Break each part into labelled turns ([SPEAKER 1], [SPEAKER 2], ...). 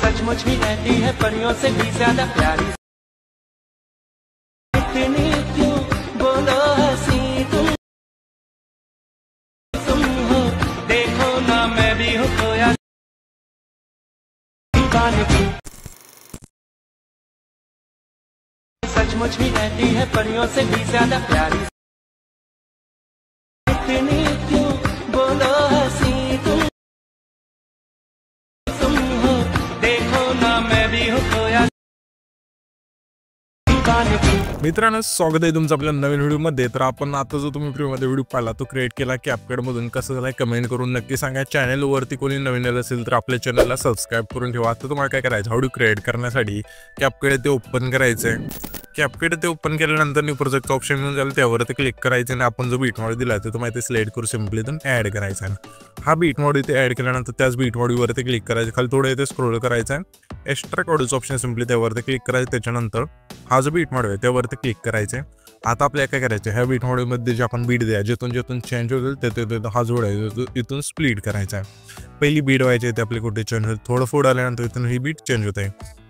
[SPEAKER 1] सचमुच ही रहती है परियों से भी ज्यादा प्यारी। इतनी क्यों बोलो हंसी तुम हो, देखो ना मैं भी हूँ खोया दीवाने की। सचमुच ही रहती है परियों से भी ज्यादा प्यारी। इतनी क्यों बोलो हंसी तुम हो, देखो ना मैं भी हूँ खोया दीवाने की।
[SPEAKER 2] मित्रांनो, स्वागत आहे तुमचं आपल्या नवीन व्हिडिओमध्ये। तर आपण आता जो तुम्ही फ्रीमध्ये व्हिडिओ पाहिला तो क्रिएट केला कॅपकटमधून, कसं झालाय कमेंट करून नक्की सांगा। चॅनलवरती कोणी नवीन आलं असेल तर आपल्या चॅनलला सबस्क्राइब करून ठेवा। आता तुम्हाला काय करायचं, व्हिडिओ क्रिएट करण्यासाठी कॅपकट ते ओपन करायचं आहे। कॅपकट ते ओपन केल्यानंतर न्यू प्रोजेक्ट ऑप्शन येऊन जाईल, त्यावरती क्लिक करायचं आणि आपण जो बीट मॉड्यूल दिला तो तुम्हाला सिलेक्ट करून सिम्पली इथून ॲड करायचा आहे। हा बीट मॉड्यूल इथे ॲड केल्यानंतर त्याच बीट मॉड्यूलवरती क्लिक करायचं, खाली थोडं इथे स्क्रोल करायचं आहे, एक्स्ट्रा ऑडिओचं ऑप्शन सिम्पली त्यावरती क्लिक करायचं। त्याच्यानंतर हा जो बीट मॉड्यूल आहे त्यावरती क्लिक करायचं। आता आपल्याला काय करायचं, ह्या बीट मॉड्यूलमध्ये जे आपण बीट द्या जिथून चेंज होईल ते हा जोडायचा, इथून स्प्लिट करायचा आहे। पहिली बीट व्हायची ते आपली कुठे चेंज होईल, थोडं पुढे आल्यानंतर इथून ही बीट चेंज होते,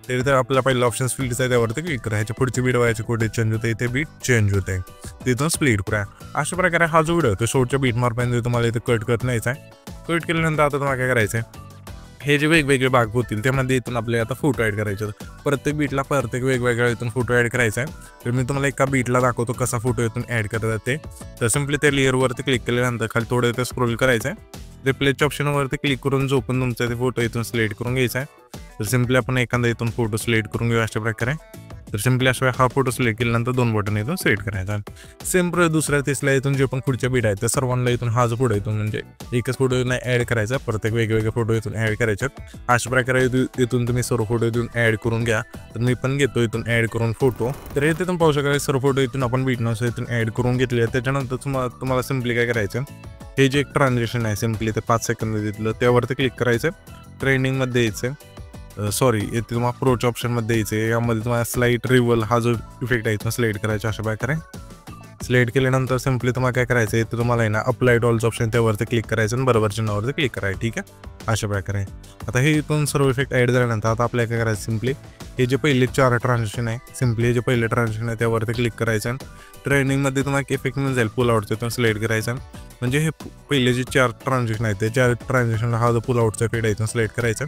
[SPEAKER 2] तर आपला पहिला ऑप्शन स्प्लिटचा आहे त्यावरती क्लिक करायचं। पुढची बीट व्हायची कुठे चेंज होते, इथे बीट चेंज होते, तिथून स्प्लिट करा। अशा प्रकारे हा जो व्हिडिओ तो शेवटच्या बीट मार्कपर्यंत तुम्हाला इथे कट करत न्यायचा आहे। कट केल्यानंतर आता तुम्हाला काय करायचं आहे, हे जे वेगवेगळे भाग होतील त्यामध्ये इथून आपल्याला आता फोटो ॲड करायचे। प्रत्येक बीटला प्रत्येक वेगवेगळ्या इथून फोटो ॲड करायचा आहे। तर मी तुम्हाला एका बीटला दाखवतो कसा फोटो इथून ॲड करता येते। तर सिम्पली त्या लेअरवरती क्लिक केल्यानंतर खाली थोडं इथे स्क्रोल करायचं आहे, रिप्लेसच्या ऑप्शनवरती क्लिक करून जो पण तुमचा ते फोटो इथून सिलेक्ट करून घ्यायचा आहे। तर सिम्पली आपण एखादा इथून फोटो सिलेक्ट करून घेऊ अशा प्रकारे। तर सिम्पली अशा हा फोटो सिलेक्ट केल्यानंतर दोन बटन इथून सिलेक्ट करायचा। सेम दुसऱ्या तिसऱ्या इथून जे पण पुढच्या बीट आहेत त्या सर्वांना इथून हा जो फोटो इथून म्हणजे एकच फोटो नाही ॲड करायचा, प्रत्येक वेगवेगळे फोटो इथून ॲड करायचे। अशा प्रकारे इथून तुम्ही सर्व फोटो इथून ॲड करून घ्या। तर मी पण घेतो इथून ॲड करून फोटो। तर इथे तुम्ही पाहू शकाल सर्व फोटो इथून आपण बीटनुसार इथून ॲड करून घेतले। त्याच्यानंतर तुम्हाला सिम्पली काय करायचं, हे जे एक ट्रान्झॅक्शन आहे सिम्पली ते 5 सेकंद दिलं त्यावरती क्लिक करायचं, ट्रेंडिंगमध्ये यायचं, सॉरी इथे तुम्हाला अप्रोच ऑप्शनमध्ये यायचे, यामध्ये तुम्हाला स्लाइट रिव्हल हा जो इफेक्ट आहे तो सिलेक्ट करायचा। अशा प्रकारे सिलेक्ट केल्यानंतर सिम्पली तुम्हाला काय करायचं, इथे तुम्हाला आहे ना अप्लाइड ऑल्स ऑप्शन त्यावरती क्लिक करायचं आणि बरोबर चिन्हावरती क्लिक करायचं, ठीक आहे। अशा प्रकारे आता हे इथून सर्व इफेक्ट ॲड झाल्यानंतर आता आपल्याला काय करायचं, सिम्पली हे जे पहिले 4 ट्रान्झॅक्शन आहे सिम्पली हे जे पहिले ट्रान्झॅक्शन आहे त्यावरती क्लिक करायचं। ट्रेंडिंगमध्ये तुम्हाला इफेक्ट मिळून जाईल, पुल आउटचं इथून सिलेक्ट करायचं, म्हणजे हे पहिले जे 4 ट्रान्झॅक्शन आहेत ते 4 ट्रान्झॅक्शनला हा जो पुल आउटचा इफेक्ट आहे इथून सिलेक्ट करायचा।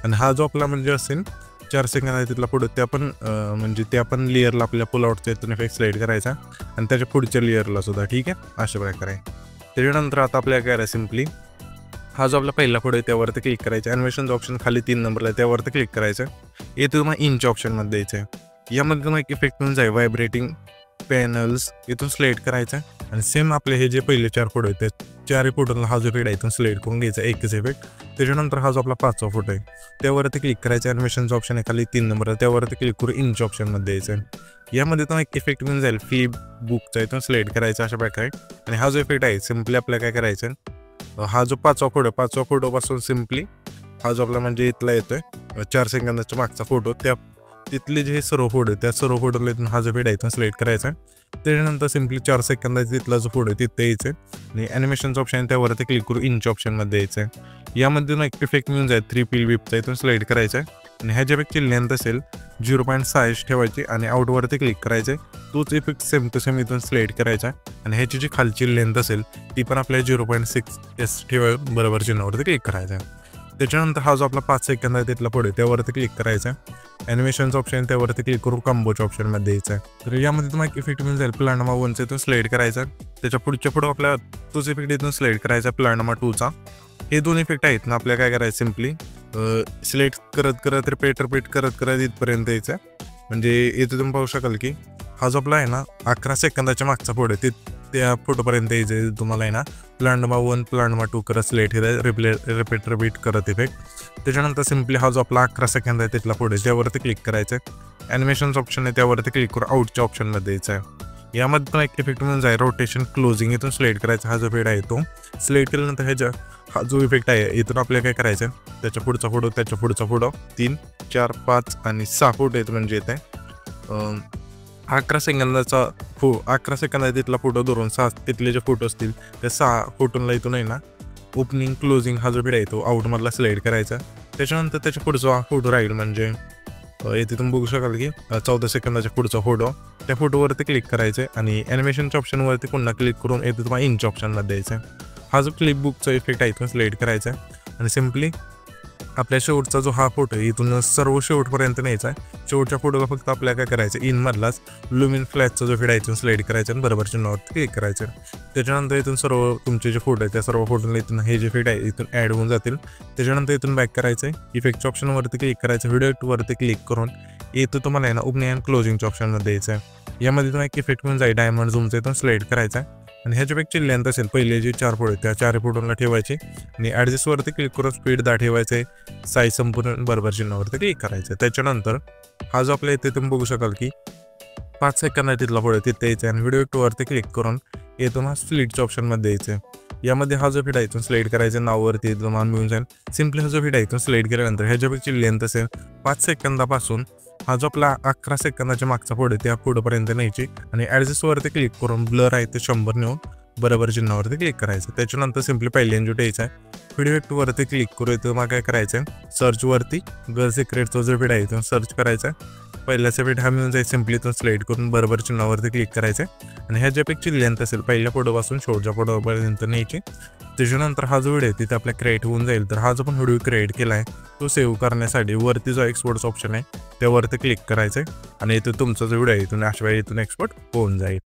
[SPEAKER 2] आणि हा जो आपला म्हणजे असेल 4 सेकंद आहे तिथला पुढे त्या पण म्हणजे त्या पण लेअरला आपल्या पुल आउटचा इथून इफेक्ट सिलेक्ट करायचा आणि त्याच्या पुढच्या लेअरला सुद्धा, ठीक आहे। अशा प्रकारे त्याच्यानंतर आता आपल्याला काय आहे, सिम्पली हा जो आपला पहिला फोटो आहे त्यावरती क्लिक करायचं, ॲनिमेशनचं ऑप्शन खाली 3 नंबरला आहे त्यावरती क्लिक करायचं। इथे तुम्हाला इंच ऑप्शनमध्ये द्यायचं आहे, यामध्ये तुम्हाला एक इफेक्ट मिळून जाईल व्हायब्रेटिंग पॅनल्स, इथून सिलेक्ट करायचं आणि सेम आपले हे जे पहिले 4 फोटो आहेत त्या 4 फोटोला हा जो इफेक्ट आहे इथून सिलेक्ट करून घ्यायचा एकच इफेक्ट। त्याच्यानंतर हा जो आपला 5वा फोटो आहे त्यावरती क्लिक करायचा, ॲनिमेशनचं ऑप्शन आहे खाली 3 नंबरला त्यावरती क्लिक करून इंच ऑप्शनमध्ये द्यायचं। यामध्ये तुम्हाला एक इफेक्ट मिळून जाईल फ्लिप बुकचा, इथून सिलेक्ट करायचा अशा प्रकारे। आणि हा जो इफेक्ट आहे सिम्पली आपल्याला काय करायचं, हा जो 5वा फोटोपासून सिम्पली हा जो आपला म्हणजे इथला येतोय 4 सेकंदाच्या मागचा फोटो, त्या तिथले जे सर्व फोटो त्या सर्व फोटोला इथून हा जो इफेक्ट आहे इथून सिलेक्ट करायचा। त्याच्यानंतर सिम्पली 4 सेकंदाचा तिथला जो फोटो आहे तिथे यायचं आणि ॲनिमेशनचं ऑप्शन आहे त्यावरती क्लिक करून इंच ऑप्शनमध्ये यायचं। यामध्ये एक इफेक्ट मिळून जाईल 3 पिल विपचा, इथून सिलेक्ट करायचा आणि ह्या ज्या इफेक्टची लेंथ असेल 0.6 ठेवायची आणि आउटवरती क्लिक करायचे। तोच इफेक्ट सेम टू सेम इथून सिलेक्ट करायचा आणि ह्याची जी खालची लेंथ असेल ती पण आपल्याला 0.6 ठेवायला बरोबर चिन्हावरती क्लिक करायचं। त्याच्यानंतर हा जो आपला 5 सेकंद आहे तिथला फोटो त्यावरती क्लिक करायचा, ॲनिमेशनचं ऑप्शन त्यावरती क्लिक करून कॉम्बोच्या ऑप्शनमध्ये यायचं आहे। तर यामध्ये तुम्हाला एक इफेक्ट मिळून जाईल प्लॅनमा 1चा, इथून सिलेक्ट करायचा, त्याच्या पुढच्या फोटो आपल्या तोच इफेक्ट इथून सिलेक्ट करायचा प्लॅनमा 2चा। हे 2 इफेक्ट आहेत ना आपल्याला काय करायचं, सिम्पली सिलेक्ट करत रिपीट करत इथपर्यंत यायचं। म्हणजे इथे तुम्ही पाहू शकाल की हा जो आपला आहे ना 11 सेकंदाच्या मागचा फोटो आहे त्या फोटोपर्यंत यायचं तुम्हाला आहे ना प्लॅनमा 1 प्लॅनमा 2 करत सिलेक्ट रिपीट करत इफेक्ट। त्याच्यानंतर सिम्पली हा जो आपला 11 सेकंद आहे तिथला फोटो आहे त्यावरती क्लिक करायचं, ॲनिमेशनचं ऑप्शन आहे त्यावरती क्लिक करून आउटच्या ऑप्शनमध्ये द्यायचं आहे। यामध्ये पण एक इफेक्ट मिळून जाईल रोटेशन क्लोजिंग, इथून सिलेक्ट करायचा हा जो इफेक्ट आहे तो सिलेक्ट केल्यानंतर हा जो इफेक्ट आहे इथून आपल्याला काय करायचं, त्याच्या पुढचा फोटो 3, 4, 5 आणि 6 फोटो आहेत म्हणजे येत आहे 11 सेकंदाचा 11 सेकंद आहे तिथला फोटो धरून 6 तिथले जे फोटो असतील त्या 6 फोटोला इथून आहे ना ओपनिंग क्लोजिंग हा जो व्हिडिओ आहे तो आउटमधला सिलेक्ट करायचा त्याच्यानंतर त्याच्या पुढचा फोटो राहील म्हणजे इथे तुम्ही बघू शकाल की 14 सेकंदाच्या पुढचा फोटो, त्या फोटोवरती क्लिक करायचे आणि ॲनिमेशनच्या ऑप्शनवरती पुन्हा क्लिक करून इथे तुम्हाला इंच ऑप्शनला द्यायचं आहे. हा जो क्लिप बुकचा इफेक्ट आहे इथून सिलेक्ट करायचा आहे आणि सिम्पली आपल्या शेवटचा जो हा फोटो आहे इथून सर्व शेवटपर्यंत न्यायचा आहे. शेवटच्या फोटोला फक्त आपल्याला काय करायचं, इनमधलाच लुमिन फ्लॅशचा जो फेड आहे इथून सिलेक्ट करायचा आणि बरोबर चिन्हावरती क्लिक करायचं. त्याच्यानंतर इथून सर्व तुमचे जे फोटो आहेत त्या सर्व फोटोला इथून हे जे फेड आहे इथून ॲड होऊन जातील. त्याच्यानंतर इथून बॅक करायचं आहे, इफेक्टच्या ऑप्शनवरती क्लिक करायचं, व्हिडिओ इफेक्टवरती क्लिक करून इथं तुम्हाला आहे ना ओपनिंग अँड क्लोजिंगच्या ऑप्शनला द्यायचं आहे. यामध्ये तुम्हाला एक इफेक्ट मिळून जाईल डायमंड झूमचा, इथून सिलेक्ट करायचा आहे आणि ह्याच्यापेक्षा लेंथ असेल पहिले जे 4 फोटो आहेत त्या 4 फोटोला ठेवायचे आणि ॲडजस्टवरती क्लिक करून स्पीड ठेवायचं आहे, साईज संपूर्ण बरोबर चिन्हावरती क्लिक करायचं. त्याच्यानंतर हा जो आपल्या इथे तुम्ही बघू शकाल की 5 सेकंद तिथला फोटो तिथे यायचं आणि व्हिडिओ इफेक्टवरती क्लिक करून येथून हा स्प्लिटच्या ऑप्शनमध्ये द्यायचं आहे. यामध्ये हा जो फिट आहे इथून सिलेक्ट करायचं, नाववरती तुम्हाला मिळून जाईल. सिम्पली हा जो फिट आहे इथून सिलेक्ट केल्यानंतर ह्याच्यापेक्षा लेंथ असेल 5 सेकंदापासून हा जो आपला 11 सेकंदाच्या मागचा फोटो त्या फोटोपर्यंत न्यायची आणि ॲडजस्टवरती क्लिक करून ब्लर आहे ते 100 नेऊन बरोबर चिन्हावरती क्लिक करायचं. त्याच्यानंतर सिम्पली पहिल्या एन्जॉय द्यायचा आहे, व्हिडिओ इफेक्टवरती क्लिक करू इथं मग काय करायचं आहे, सर्चवरती गर्ल सिक्रेटचा जो फिट आहे इथून सर्च करायचा आहे. पहिल्याचा फिट हा मिळून जाईल, सिम्पली इथून सिलेक्ट करून बरोबर चिन्हावरती क्लिक करायचं आणि ह्याच्यापेक्षा लेंथ असेल पहिल्या फोटोपासून शेवटच्या फोटोपर्यंत न्यायची. त्याच्यानंतर हा जो व्हिडिओ आहे तिथे आपल्या क्रिएट होऊन जाईल. तर हा जो पण व्हिडिओ क्रिएट केला आहे तो सेव्ह करण्यासाठी वरती जो एक्सपोर्टचा ऑप्शन आहे त्यावरती क्लिक करायचं आहे आणि इथं तुमचा जो व्हिडिओ आहे इथून अशा वेळी इथून एक्सपोर्ट होऊन जाईल.